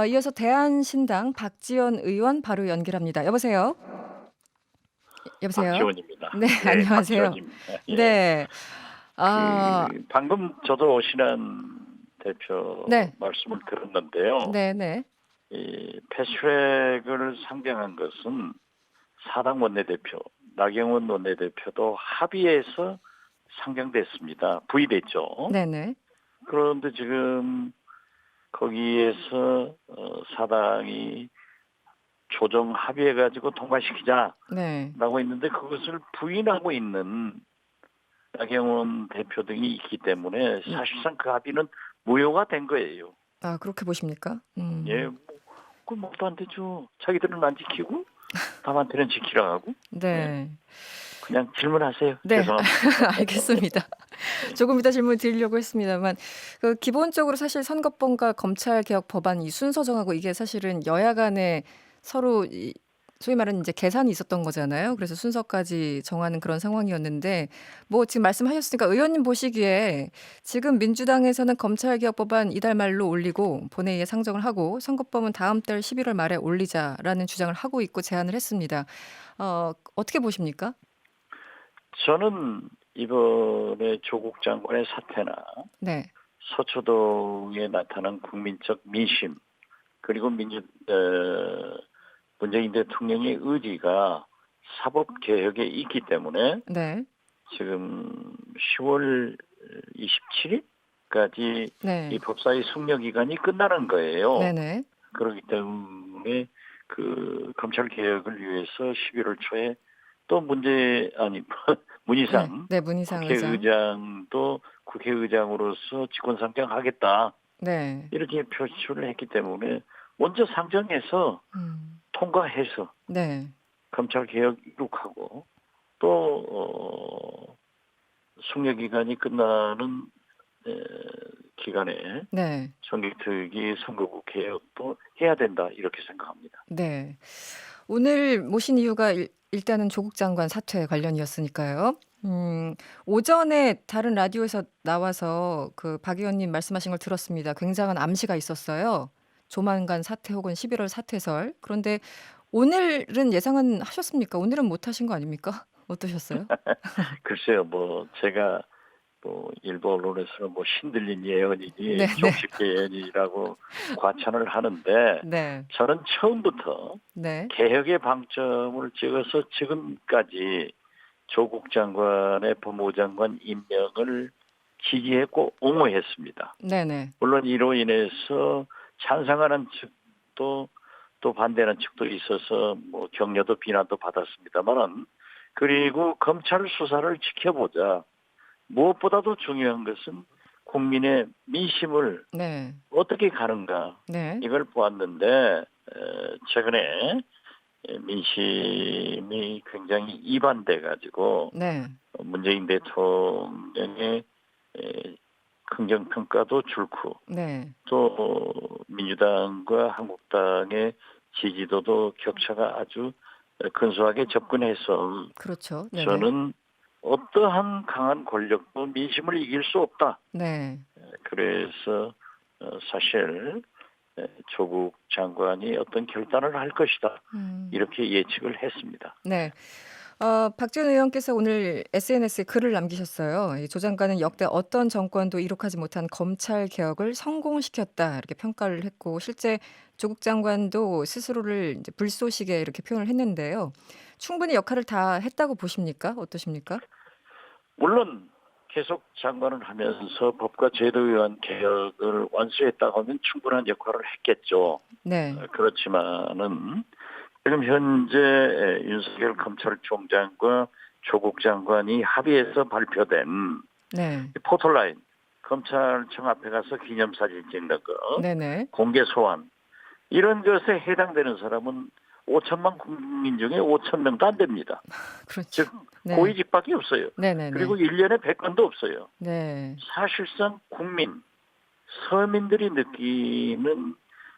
이어서 대한신당 박지원 의원 바로 연결합니다. 여보세요? 여보세요? 박지원입니다. 네, 예, 안녕하세요. 박지원입니다. 예. 네. 아, 방금 저도 신한 대표 네. 말씀을 들었는데요. 네네. 이 패스트트랙을 상정한 것은 사당 원내대표, 나경원 원내대표도 합의해서 상정됐습니다. 부의됐죠. 네네. 그런데 지금 거기에서 사당이 조정 합의해가지고 통과시키자라고 네. 했는데 그것을 부인하고 있는 나경원 대표 등이 있기 때문에 음, 사실상 그 합의는 무효가 된 거예요. 그렇게 보십니까? 예, 그 말도 안 되죠. 자기들은 안 지키고 남한테는 지키라 하고. 예, 네. 그냥 질문하세요. 네, 죄송합니다. 알겠습니다. 조금 이따 질문 드리려고 했습니다만, 기본적으로 사실 선거법과 검찰개혁 법안 이 순서 정하고 이게 사실은 여야 간에 서로 소위 말하는 이제 계산이 있었던 거잖아요. 그래서 순서까지 정하는 그런 상황이었는데, 뭐 지금 말씀하셨으니까 의원님 보시기에 지금 민주당에서는 검찰개혁 법안 이달 말로 올리고 본회의에 상정을 하고 선거법은 다음 달 11월 말에 올리자라는 주장을 하고 있고 제안을 했습니다. 어떻게 보십니까? 저는 이번에 조국 장관의 사태나 네, 서초동에 나타난 국민적 민심 그리고 문재인 대통령의 의지가 사법 개혁에 있기 때문에 네, 지금 10월 27일까지 이 네, 법사위 숙려 기간이 끝나는 거예요. 네네. 그렇기 때문에 그 검찰 개혁을 위해서 11월 초에 또 네, 문희상 네, 문희상 의장. 국회의장도 국회의장으로서 직권상정하겠다 네, 이렇게 표출을 했기 때문에 먼저 상정해서 음, 통과해서 네, 검찰 개혁 이룩하고 또 숙려 기간이 끝나는 에, 기간에 네, 정기특위 선거구 개혁도 해야 된다 이렇게 생각합니다. 네. 오늘 모신 이유가 일단은 조국 장관 사퇴 관련이었으니까요. 오전에 다른 라디오에서 나와서 그 박 의원님 말씀하신 걸 들었습니다. 굉장한 암시가 있었어요. 조만간 사퇴 혹은 11월 사퇴설. 그런데 오늘은 예상은 하셨습니까? 오늘은 못 하신 거 아닙니까? 어떠셨어요? 글쎄요, 뭐 제가 뭐 일부 언론에서는 뭐 신들린 네, 예언이니 네, 종식 예언이라고 과찬을 하는데 네, 저는 처음부터 네, 개혁의 방점을 찍어서 지금까지 조국 장관의 법무부 장관 임명을 지지했고 옹호했습니다. 네, 네. 물론 이로 인해서 찬성하는 측도 또 반대하는 측도 있어서 뭐 격려도 비난도 받았습니다만은 그리고 검찰 수사를 지켜보자. 무엇보다도 중요한 것은 국민의 민심을 네, 어떻게 가는가 네, 이걸 보았는데 최근에 민심이 굉장히 이반돼 가지고 네, 문재인 대통령의 긍정 평가도 줄고 네. 또 민주당과 한국당의 지지도도 격차가 아주 근소하게 접근해서 그렇죠. 네네. 저는 어떠한 강한 권력도 민심을 이길 수 없다. 네. 그래서 사실 조국 장관이 어떤 결단을 할 것이다. 음. 이렇게 예측을 했습니다. 네. 박지원 의원께서 오늘 SNS에 글을 남기셨어요. 이 조 장관은 역대 어떤 정권도 이룩하지 못한 검찰 개혁을 성공시켰다 이렇게 평가를 했고 실제 조국 장관도 스스로를 이제 불쏘시개 이렇게 표현을 했는데요. 충분히 역할을 다 했다고 보십니까? 어떠십니까? 물론 계속 장관을 하면서 법과 제도에 의한 개혁을 완수했다고 하면 충분한 역할을 했겠죠. 네. 그렇지만은 지금 현재 윤석열 검찰총장과 조국 장관이 합의해서 발표된 네. 포털라인 검찰청 앞에 가서 기념사진 찍는 거 네네. 공개 소환 이런 것에 해당되는 사람은 5천만 국민 중에 5천 명도 안 됩니다. 그렇죠. 즉 네. 고위직밖에 없어요. 그리고 네네네. 1년에 100건도 없어요. 네. 사실상 서민들이 느끼는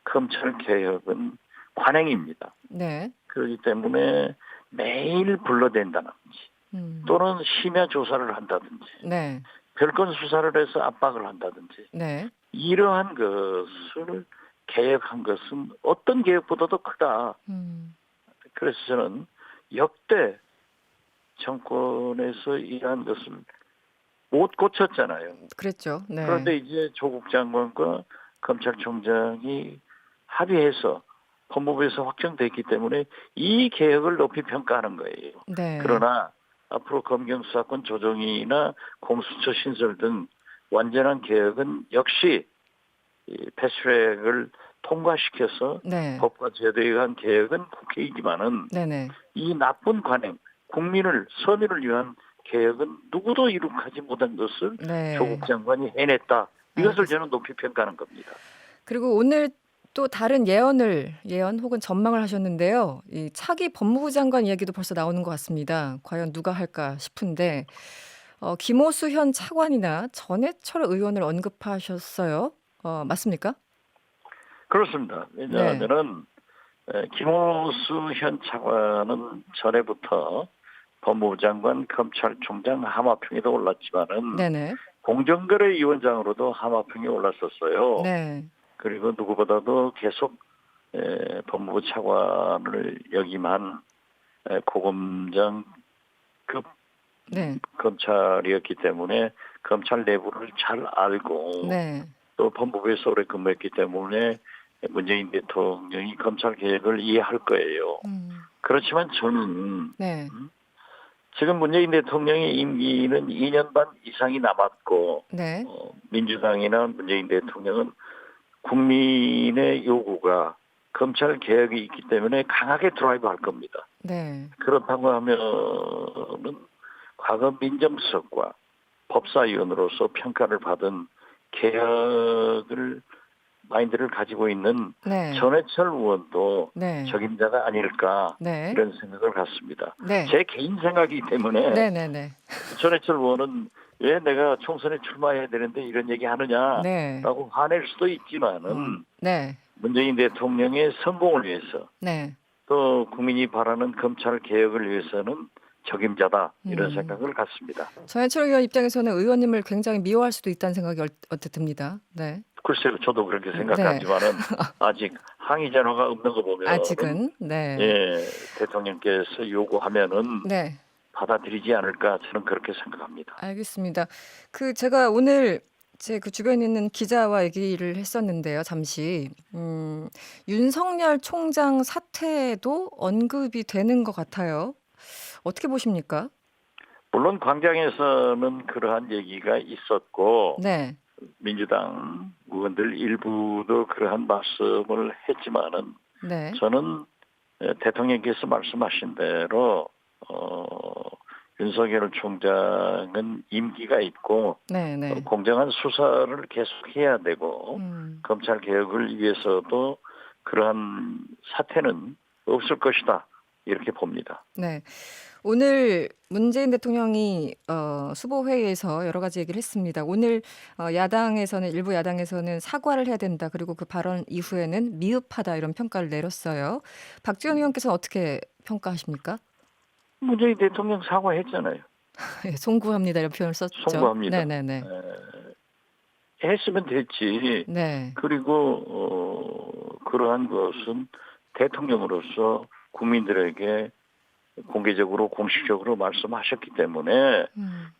검찰 개혁은 관행입니다. 네. 그렇기 때문에 매일 불러댄다든지 음. 또는 심야 조사를 한다든지 네. 별건 수사를 해서 압박을 한다든지 네. 이러한 것을 개혁한 것은 어떤 개혁보다도 크다. 음. 그래서 저는 역대 정권에서 이러한 것을 못 고쳤잖아요. 그랬죠. 네. 그런데 이제 조국 장관과 검찰총장이 합의해서 법무부에서 확정됐기 때문에 이 개혁을 높이 평가하는 거예요. 네. 그러나 앞으로 검경수사권 조정이나 공수처 신설 등 완전한 개혁은 역시 이 패스트트랙을 통과시켜서 네. 법과 제도에 의한 개혁은 국회이지만은 네네. 이 나쁜 관행, 국민을 서민을 위한 개혁은 누구도 이룩하지 못한 것을 네. 조국 장관이 해냈다. 이것을 저는 높이 평가하는 겁니다. 그리고 오늘 또 다른 예언 혹은 전망을 하셨는데요. 이 차기 법무부 장관 이야기도 벌써 나오는 것 같습니다. 과연 누가 할까 싶은데 김호수 현 차관이나 전해철 의원을 언급하셨어요. 맞습니까? 그렇습니다. 네. 왜냐하면은 김호수 현 차관은 전에부터 법무부 장관, 검찰총장 하마평에도 올랐지만은 네네. 공정거래위원장으로도 하마평에 올랐었어요. 네. 그리고 누구보다도 계속 법무부 차관을 역임한 고검장급 네. 검찰이었기 때문에 검찰 내부를 잘 알고 네. 또 법무부에서 오래 근무했기 때문에 문재인 대통령이 검찰 개혁을 이해할 거예요. 그렇지만 저는 네. 지금 문재인 대통령의 임기는 2년 반 이상이 남았고 네. 민주당이나 문재인 대통령은 국민의 요구가 검찰 개혁이 있기 때문에 강하게 드라이브 할 겁니다. 네. 그렇다고 하면은 과거 민정수석과 법사위원으로서 평가를 받은 개혁을 마인드를 가지고 있는 네. 전해철 의원도 네. 적임자가 아닐까 네. 이런 생각을 갖습니다. 네. 제 개인 생각이기 때문에 네네네. 전해철 의원은 왜 내가 총선에 출마해야 되는데 이런 얘기 네. 하느냐라고 화낼 수도 있지만은 네. 문재인 대통령의 성공을 위해서 네. 또 국민이 바라는 검찰 개혁을 위해서는 적임자다 이런 음. 생각을 갖습니다. 전해철 의원 입장에서는 의원님을 굉장히 미워할 수도 있다는 생각이 어떻게 듭니다. 네. 글쎄요, 저도 그렇게 네. 생각하지만은 아직 항의 전화가 없는 거 보면 아직은. 네. 예, 대통령께서 요구하면은 네. 받아들이지 않을까 저는 그렇게 생각합니다. 알겠습니다. 제가 오늘 제 그 주변에 있는 기자와 얘기를 했었는데요. 잠시 윤석열 총장 사퇴도 언급이 되는 것 같아요. 어떻게 보십니까? 물론 광장에서는 그러한 얘기가 있었고 네. 민주당 의원들 일부도 그러한 말씀을 했지만은 네. 저는 대통령께서 말씀하신 대로 윤석열 총장은 임기가 있고 네네. 공정한 수사를 계속해야 되고 검찰 개혁을 위해서도 그러한 사태는 없을 것이다 이렇게 봅니다. 네. 오늘 문재인 대통령이 수보 회의에서 여러 가지 얘기를 했습니다. 오늘 일부 야당에서는 사과를 해야 된다. 그리고 그 발언 이후에는 미흡하다 이런 평가를 내렸어요. 박지원 의원께서는 어떻게 평가하십니까? 문재인 대통령 사과했잖아요. 송구합니다 이런 표현을 썼죠. 송구합니다. 네네네. 했으면 됐지. 네. 그리고 그러한 것은 대통령으로서 국민들에게 공개적으로 공식적으로 말씀하셨기 때문에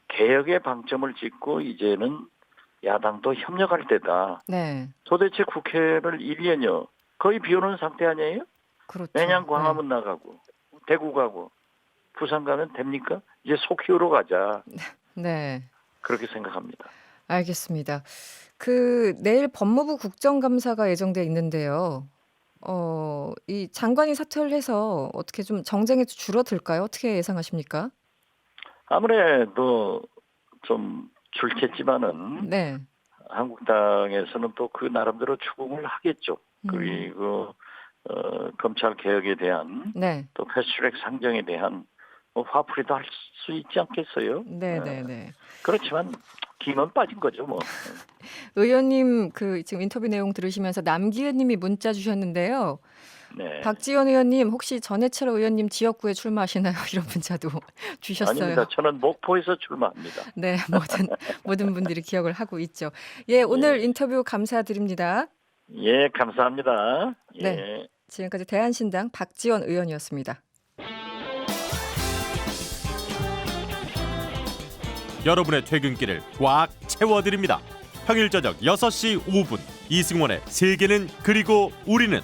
개혁의 방점을 찍고 이제는 야당도 협력할 때다. 네. 도대체 국회를 1년여 거의 비오는 상태 아니에요? 그렇죠. 매년 광화문 나가고 대구 가고 부산 가면 됩니까? 이제 속히우러 가자. 네. 그렇게 생각합니다. 알겠습니다. 내일 법무부 국정감사가 예정돼 있는데요. 이 장관이 사퇴를 해서 어떻게 좀 정쟁이 줄어들까요? 어떻게 예상하십니까? 아무래도 좀 줄겠지만은 네. 한국당에서는 또 그 나름대로 추궁을 하겠죠. 그리고 검찰 개혁에 대한 네. 또 패스트트랙 상정에 대한 화풀이도 할 수 있지 않겠어요? 네네네. 그렇지만 기만 빠진 거죠, 뭐. 의원님 지금 인터뷰 내용 들으시면서 남기현님이 문자 주셨는데요. 네. 박지원 의원님 혹시 전해철 의원님 지역구에 출마하시나요? 이런 문자도 주셨어요. 아닙니다. 저는 목포에서 출마합니다. 네, 모든 분들이 기억을 하고 있죠. 예, 오늘 인터뷰 감사드립니다. 예, 감사합니다. 예. 네. 지금까지 대한신당 박지원 의원이었습니다. 여러분의 퇴근길을 꽉 채워드립니다. 평일 저녁 6시 5분 이승원의 세계는 그리고 우리는